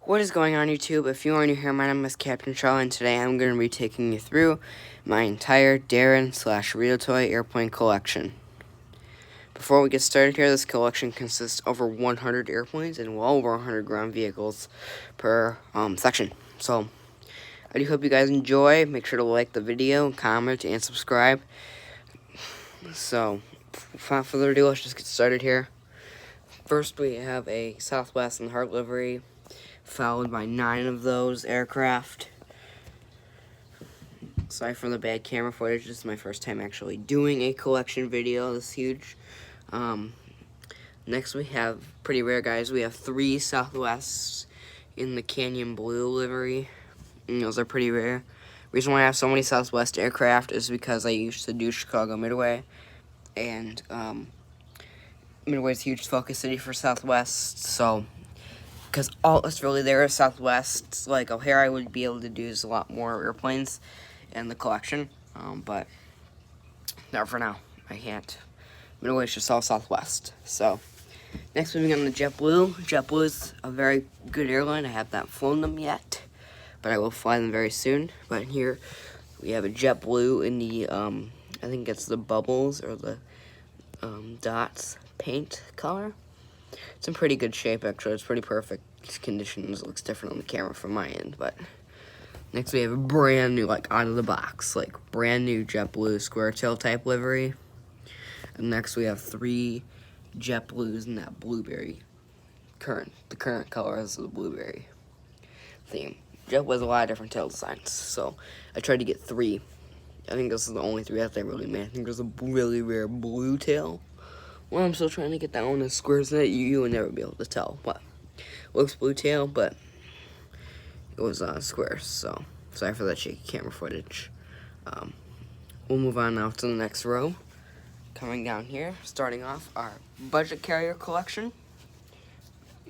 What is going on, YouTube? If you are new here, my name is Captain Charlie, and today I'm going to be taking you through my entire Daron / Realtoy airplane collection. Before we get started here, this collection consists of over 100 airplanes and well over 100 ground vehicles per section. So, I do hope you guys enjoy. Make sure to like the video, comment, and subscribe. So, without further ado, let's just get started here. First, we have a Southwest and Heart livery, followed by 9 of those aircraft. Sorry for the bad camera footage. This is my first time actually doing a collection video this huge. Next we have, pretty rare guys, we have 3 Southwests in the Canyon Blue livery. And those are pretty rare. Reason why I have so many Southwest aircraft is because I used to do Chicago Midway. And Midway is a huge focus city for Southwest, so because all that's really there is Southwest. Like O'Hare, I would be able to do a lot more airplanes in the collection, but not for now. I can't. Midway is just all Southwest. So next, moving on to JetBlue. JetBlue is a very good airline. I have not flown them yet, but I will fly them very soon. But here we have a JetBlue in the I think it's the bubbles or the dots paint color. It's in pretty good shape, actually. It's pretty perfect conditions. It looks different on the camera from my end, but next we have a brand new, like, out of the box, like, brand new JetBlue square tail type livery. And next we have 3 JetBlues in that blueberry the current color is the blueberry theme. JetBlue has a lot of different tail designs, so I tried to get 3. I think this is the only 3 that they really made. I think there's a really rare blue tail. Well, I'm still trying to get that one as squares that you would never be able to tell. But looks blue tail, but it was squares. So sorry for that shaky camera footage. We'll move on now to the next row. Coming down here, starting off our budget carrier collection.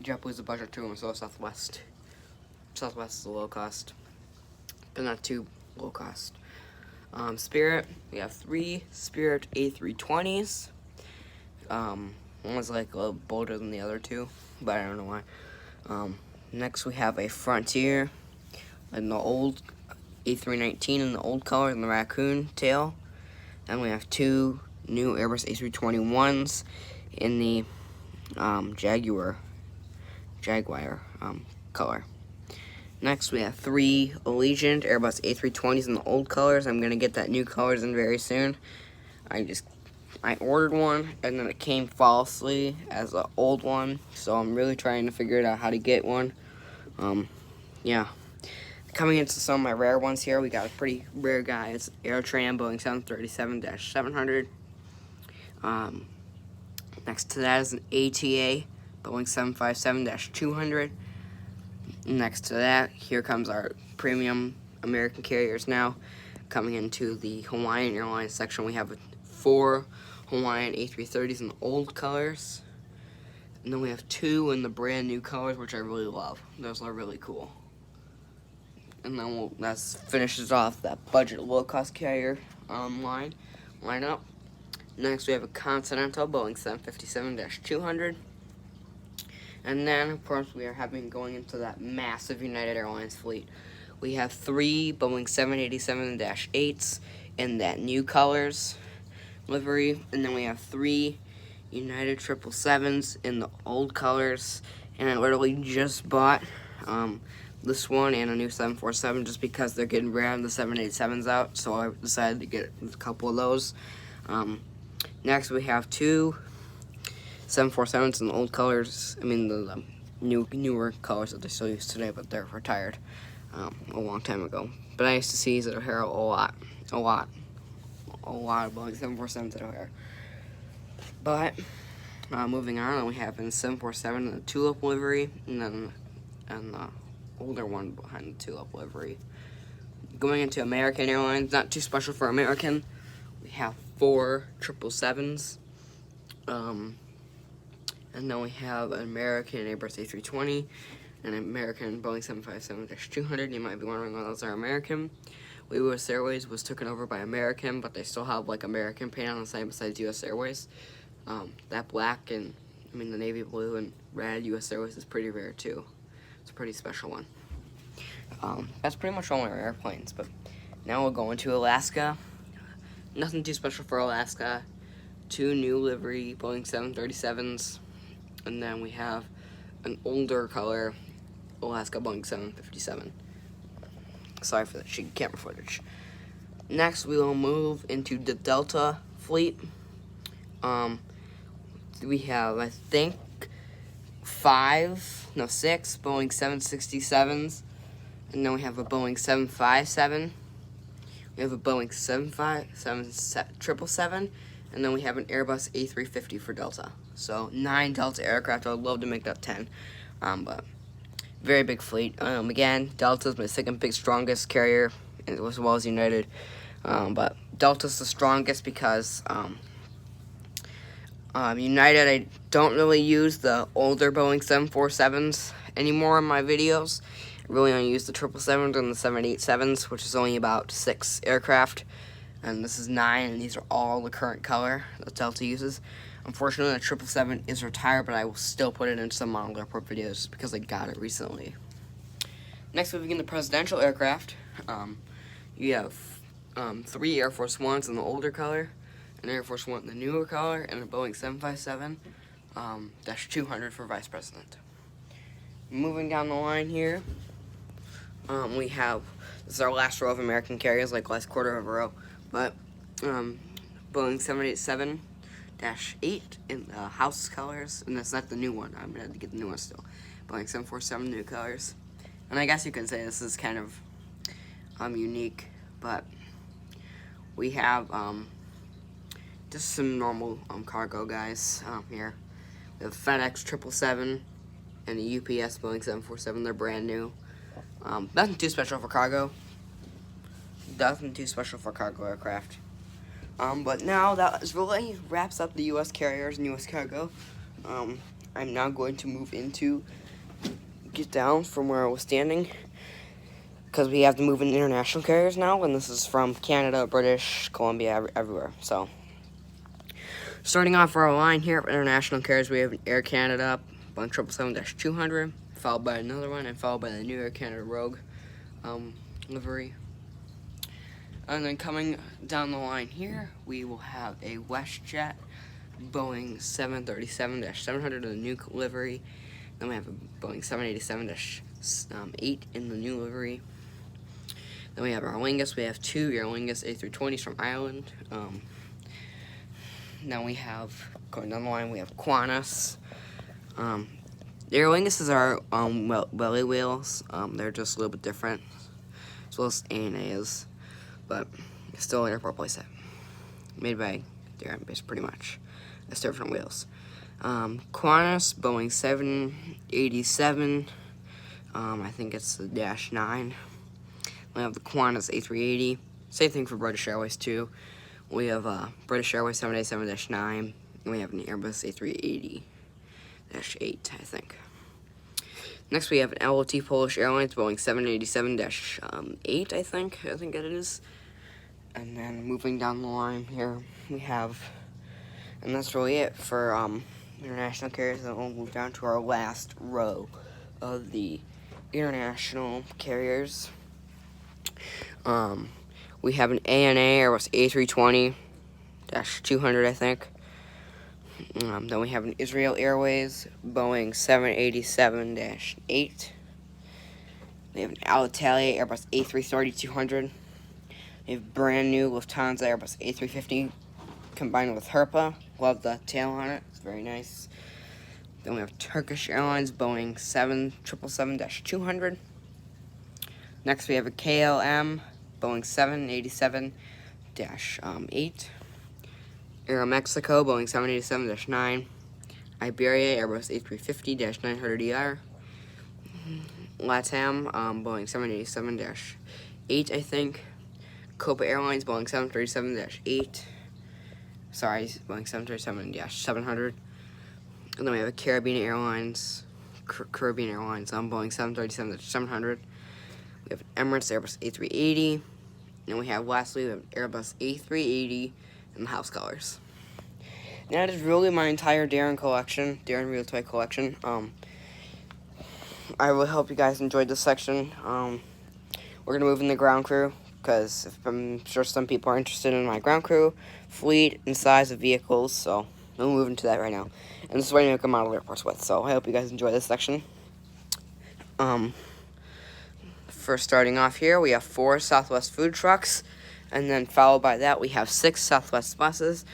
JetBlue's a budget too, and so is Southwest. Southwest is a low cost, but not too low cost. Spirit, we have 3 Spirit A320s. One was like a little bolder than the other 2, but I don't know why. Next we have a Frontier in the old A319 in the old color and the raccoon tail. And we have 2 new Airbus A321s in the Jaguar color. Next, we have 3 Allegiant Airbus A320s in the old colors. I'm going to get that new colors in very soon. I ordered one, and then it came falsely as an old one, so I'm really trying to figure out how to get one. Yeah. Coming into some of my rare ones here, we got a pretty rare guy. It's AeroTran Boeing 737-700. Next to that is an ATA Boeing 757-200. Next to that, here comes our premium American carriers now. Coming into the Hawaiian Airlines section, we have 4 Hawaiian A330s in the old colors. And then we have 2 in the brand new colors, which I really love. Those are really cool. And then that finishes off that budget low-cost carrier lineup. Next, we have a Continental Boeing 757-200. And then, of course, we are going into that massive United Airlines fleet. We have 3 Boeing 787-8s in that new colors livery. And then we have 3 United 777s in the old colors. And I literally just bought this one and a new 747 just because they're getting rid of the 787s out. So I decided to get a couple of those. Next, we have 2 747s in the old colors. I mean, the newer colors that they still use today, but they're retired a long time ago. But I used to see these at O'Hare a lot of Boeing 747s at O'Hare. But moving on, we have in 747 the tulip livery, and then the older one behind the tulip livery. Going into American Airlines, not too special for American. We have 4 777s. And then we have an American Airbus A320 and an American Boeing 757-200. You might be wondering why those are American. US Airways was taken over by American, but they still have like American paint on the side besides US Airways. That black and, the navy blue and red US Airways is pretty rare too. It's a pretty special one. That's pretty much all our airplanes, but now we'll go into Alaska. Nothing too special for Alaska. 2 new livery Boeing 737s, and then we have an older color Alaska Boeing 757. Sorry for the shitty camera footage. Next, we will move into the Delta fleet. We have, I think, 6 Boeing 767s, and then we have a Boeing 757. We have a Boeing 777, and then we have an Airbus A350 for Delta. So 9 Delta aircraft. I would love to make that 10, but very big fleet. Again, Delta's my second big strongest carrier, as well as United. But Delta's the strongest because United, I don't really use the older Boeing 747s anymore in my videos. I really only use the 777s and the 787s, which is only about 6 aircraft. And this is 9, and these are all the current color that Delta uses. Unfortunately, the 777 is retired, but I will still put it into some model airport videos because I got it recently. Next, moving into presidential aircraft, you have 3 Air Force Ones in the older color, an Air Force One in the newer color, and a Boeing 757-200 for Vice President. Moving down the line here, we have, this is our last row of American carriers, like last quarter of a row, but Boeing 787-8 in the house colors, and that's not the new one. I'm gonna have to get the new one still. Boeing 747 new colors, and I guess you could say this is kind of unique, but we have just some normal cargo guys here. We have FedEx 777 and a UPS Boeing 747. They're brand new. Nothing too special for cargo. Nothing too special for cargo aircraft. But now that really wraps up the U.S. carriers and U.S. cargo. I'm now going to move into, get down from where I was standing, because we have to move into international carriers now, and this is from Canada, British, Columbia, everywhere. So, starting off our line here for international carriers, we have an Air Canada Boeing 777-200, followed by another one, and followed by the new Air Canada Rogue livery. And then coming down the line here, we will have a WestJet Boeing 737-700 in the new livery. Then we have a Boeing 787-8 in the new livery. Then we have Aer Lingus. We have 2 Aer Lingus A320s from Ireland. Now we have, going down the line, we have Qantas. The Aer Lingus are belly wheels. They're just a little bit different, as well as ANAs, but still an airport playset. Made by Daron, pretty much. It's different wheels. Qantas, Boeing 787. I think it's the -9. We have the Qantas A380. Same thing for British Airways too. We have British Airways 787-9, and we have an Airbus A380-8, I think. Next, we have an LOT Polish Airlines Boeing 787-8, I think it is. And then moving down the line here, we have, and that's really it for international carriers. And we'll move down to our last row of the international carriers. We have an ANA Airbus A320-200, I think. Then we have an Israel Airways Boeing 787-8. We have an Alitalia Airbus A330-200. We have brand new Lufthansa Airbus A350 combined with Herpa. Love the tail on it. It's very nice. Then we have Turkish Airlines Boeing 777-200. Next we have a KLM Boeing 787-8. Aeromexico Boeing 787-9. Iberia Airbus A350-900ER. LATAM Boeing 787-8, I think. Copa Airlines Boeing 737-8. Sorry, Boeing 737-700. And then we have a Caribbean Airlines Boeing 737-700. We have Emirates Airbus A380. And we have, lastly, we have Airbus A380 in the house colors. And that is really my entire Daron collection, Daron Realtoy collection. I really hope you guys enjoyed this section. We're going to move in the ground crew, because I'm sure some people are interested in my ground crew, fleet, and size of vehicles, so we'll move into that right now. And this is what I make a model airports with, so I hope you guys enjoy this section. First starting off here, we have 4 Southwest food trucks, and then followed by that, we have 6 Southwest buses.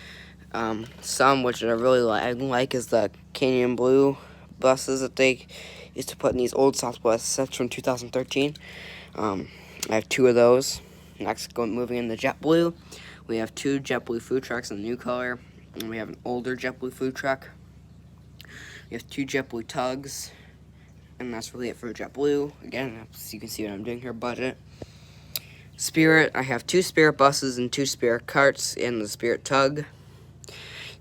Some which I really like is the Canyon Blue buses that they used to put in these old Southwest sets from 2013. I have 2 of those. Next, moving into JetBlue, we have 2 JetBlue food trucks in the new color, and we have an older JetBlue food truck. We have 2 JetBlue tugs, and that's really it for JetBlue. Again, so you can see what I'm doing here, budget. Spirit, I have 2 Spirit buses and 2 Spirit carts in the Spirit tug.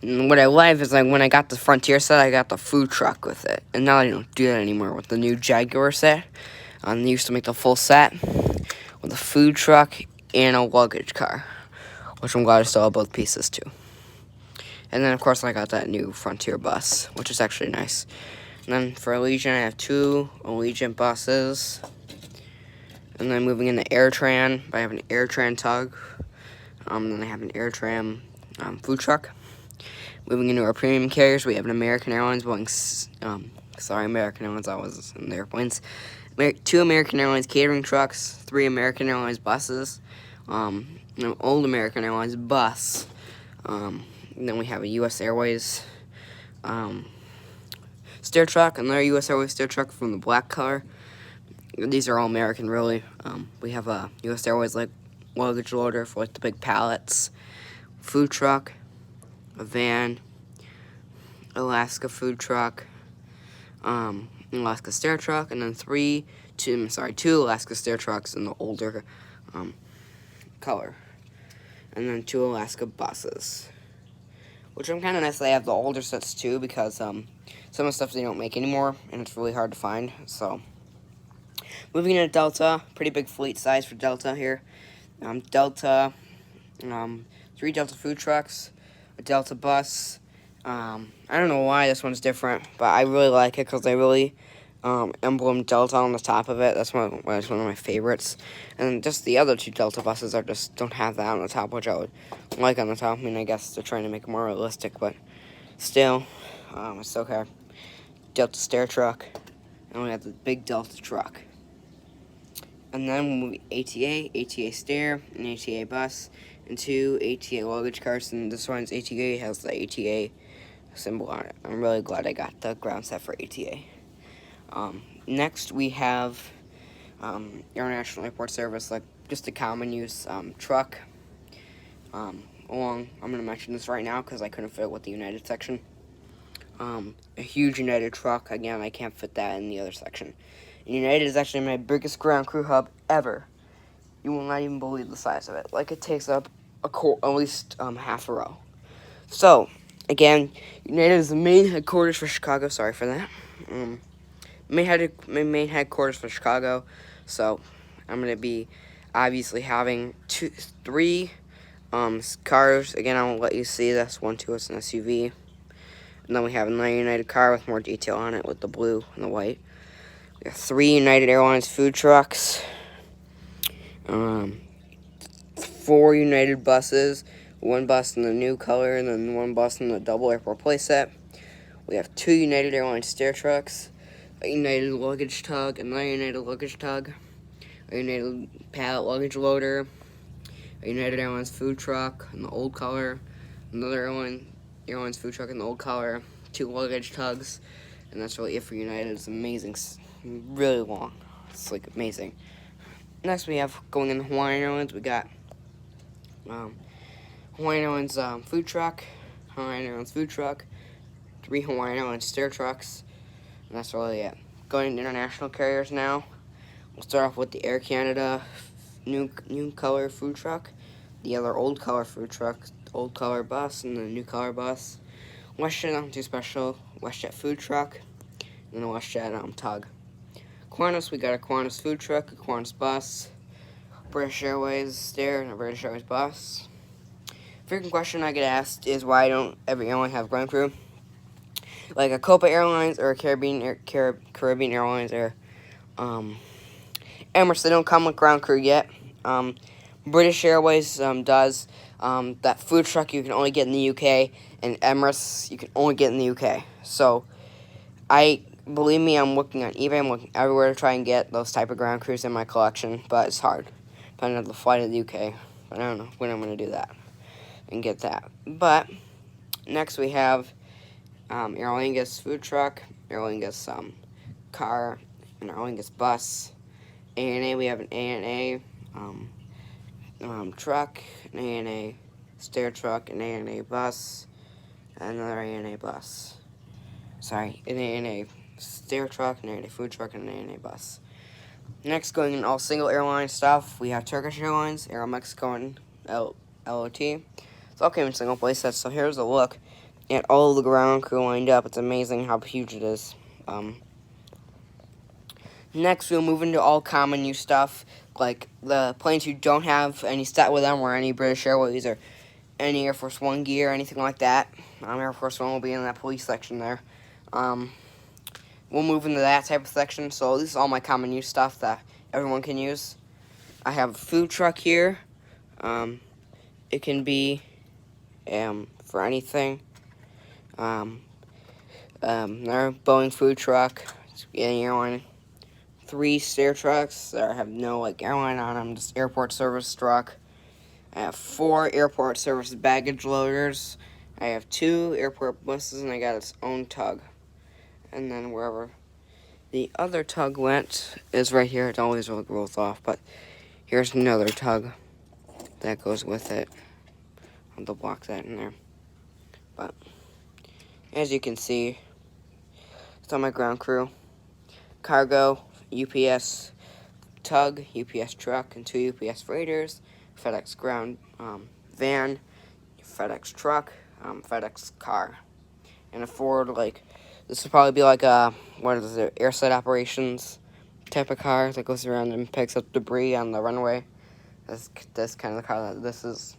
And what I love is, like, when I got the Frontier set, I got the food truck with it. And now I don't do that anymore with the new Jaguar set. They used to make the full set with a food truck and a luggage car, which I'm glad I still have both pieces too. And then, of course, I got that new Frontier bus, which is actually nice. And then for Allegiant, I have 2 Allegiant buses. And then moving into AirTran, I have an AirTran tug. And then I have an AirTran food truck. Moving into our premium carriers, we have an American Airlines American Airlines, I was in the airplanes. 2 American Airlines catering trucks, 3 American Airlines buses, an old American Airlines bus. And then we have a U.S. Airways stair truck, another U.S. Airways stair truck from the black color. These are all American, really. We have a U.S. Airways like luggage loader for like the big pallets, food truck, a van, Alaska food truck, Alaska stair truck, and then 2 Alaska stair trucks in the older color, and then 2 Alaska buses, which I'm kind of nice that they have the older sets too, because some of the stuff they don't make anymore, and it's really hard to find. So moving into Delta, pretty big fleet size for Delta here. Delta, 3 Delta food trucks, a Delta bus. I don't know why this one's different, but I really like it because they really emblem Delta on the top of it. That's one of my favorites. And just the other 2 Delta buses don't have that on the top, which I would like on the top. I mean, I guess they're trying to make it more realistic, but still, it's okay. Delta stair truck, and we have the big Delta truck. And then we ATA stair, an ATA bus, and 2 ATA luggage cars. And this one's ATA has the ATA symbol on it. I'm really glad I got the ground set for ATA. Next we have International Airport Service, like just a common use truck. I'm going to mention this right now because I couldn't fit it with the United section. A huge United truck. Again, I can't fit that in the other section. United is actually my biggest ground crew hub ever. You will not even believe the size of it. Like, it takes up at least half a row. So, again, United is the main headquarters for Chicago. Sorry for that. Main headquarters for Chicago. So, I'm going to be obviously having 3 cars. Again, I won't let you see this. 1, 2, it's an SUV. And then we have another United car with more detail on it with the blue and the white. We have 3 United Airlines food trucks, 4 United buses, 1 bus in the new color, and then 1 bus in the double airport playset. We have 2 United Airlines stair trucks, a United luggage tug, another United luggage tug, a United pallet luggage loader, a United Airlines food truck in the old color, another Airlines food truck in the old color, 2 luggage tugs, and that's really it for United. It's amazing. Really long. It's like amazing. Next we have going in Hawaiian Airlines. We got Hawaiian Airlines food truck, Hawaiian Airlines food truck, 3 Hawaiian Airlines stair trucks, and that's really it. Going to international carriers now. We'll start off with the Air Canada new color food truck, the other old color food truck, old color bus, and the new color bus. WestJet, nothing too special. WestJet food truck, and a WestJet tug. Qantas, we got a Qantas food truck, a Qantas bus, British Airways stair, and a British Airways bus. Frequent question I get asked is why don't every airline have ground crew? Like a Copa Airlines or a Caribbean Airlines or Emirates, they don't come with ground crew yet. British Airways does. That food truck you can only get in the UK, and Emirates you can only get in the UK. So, believe me, I'm looking on eBay, I'm looking everywhere to try and get those type of ground crews in my collection, but it's hard. Depending on the flight to the UK. But I don't know when I'm going to do that and get that. But, next we have Aer Lingus food truck, Aer Lingus car, an Aer Lingus bus. ANA, we have an ANA truck, an ANA stair truck, an ANA bus, and another ANA bus. Sorry, an ANA stair truck, an ANA food truck, and an ANA bus. Next, going in all single airline stuff, we have Turkish Airlines, Aeromexico, and LOT. It's all came in single play sets, so here's a look at all the ground crew lined up. It's amazing how huge it is. Next, we'll move into all common use stuff, like the planes who don't have any stat with them, or any British Airways, or any Air Force One gear, anything like that. Air Force One will be in that police section there. We'll move into that type of section. So this is all my common use stuff that everyone can use. I have a food truck here. It can be for anything. Another Boeing food truck. It's an airline. 3 stair trucks that have no airline on them, just airport service truck. I have 4 airport service baggage loaders. I have 2 airport buses, and I got its own tug. And then wherever the other tug went is right here. It always rolls off, but here's another tug that goes with it. I'll block that in there. But as you can see, it's on my ground crew. Cargo, UPS tug, UPS truck, and 2 UPS freighters, FedEx ground van, FedEx truck, FedEx car, and a Ford, this would probably be what is it, airside operations type of car that goes around and picks up debris on the runway. That's kind of the car that this is.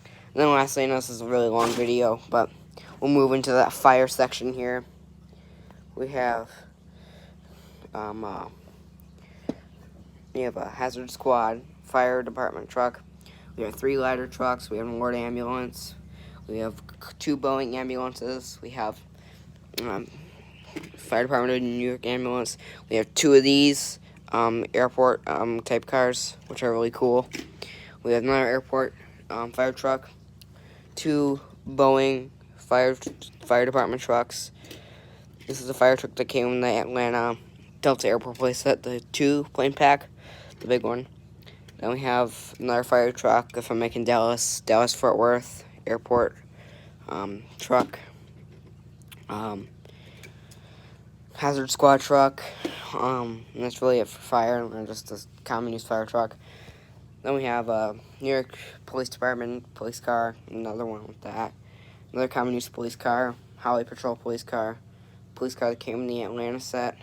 And then lastly, I know this is a really long video, but we'll move into that fire section here. We have a hazard squad, fire department truck. We have 3 ladder trucks. We have an Ward ambulance. We have 2 Boeing ambulances. We have fire department of New York ambulance. We have 2 of these airport type cars, which are really cool. We have another airport fire truck. 2 Boeing fire department trucks. This is a fire truck that came in the Atlanta Delta Airport playset, the 2 plane pack, the big one. Then we have another fire truck if I'm making Dallas Fort Worth Airport truck. Hazard squad truck. And that's really it for fire, and just a common use fire truck. Then we have a New York Police Department police car, another one with that. Another common use police car, Highway Patrol police car that came in the Atlanta set,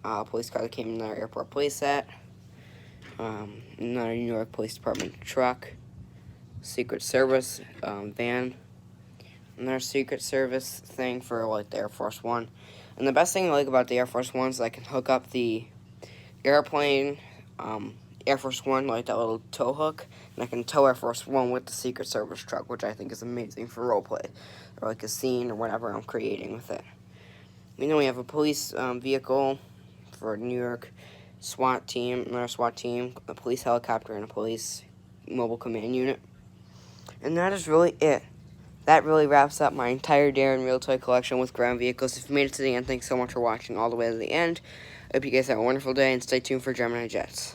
police car that came in our airport police set, another New York Police Department truck, Secret Service van, another Secret Service thing for the Air Force One. And the best thing I like about the Air Force One is I can hook up the airplane, Air Force One, that little tow hook, and I can tow Air Force One with the Secret Service truck, which I think is amazing for roleplay, or a scene, or whatever I'm creating with it. We know we have a police vehicle for New York SWAT team, another SWAT team, a police helicopter, and a police mobile command unit. And that is really it. That really wraps up my entire Daron Realtoy collection with ground vehicles. If you made it to the end, thanks so much for watching all the way to the end. I hope you guys have a wonderful day, and stay tuned for Gemini Jets.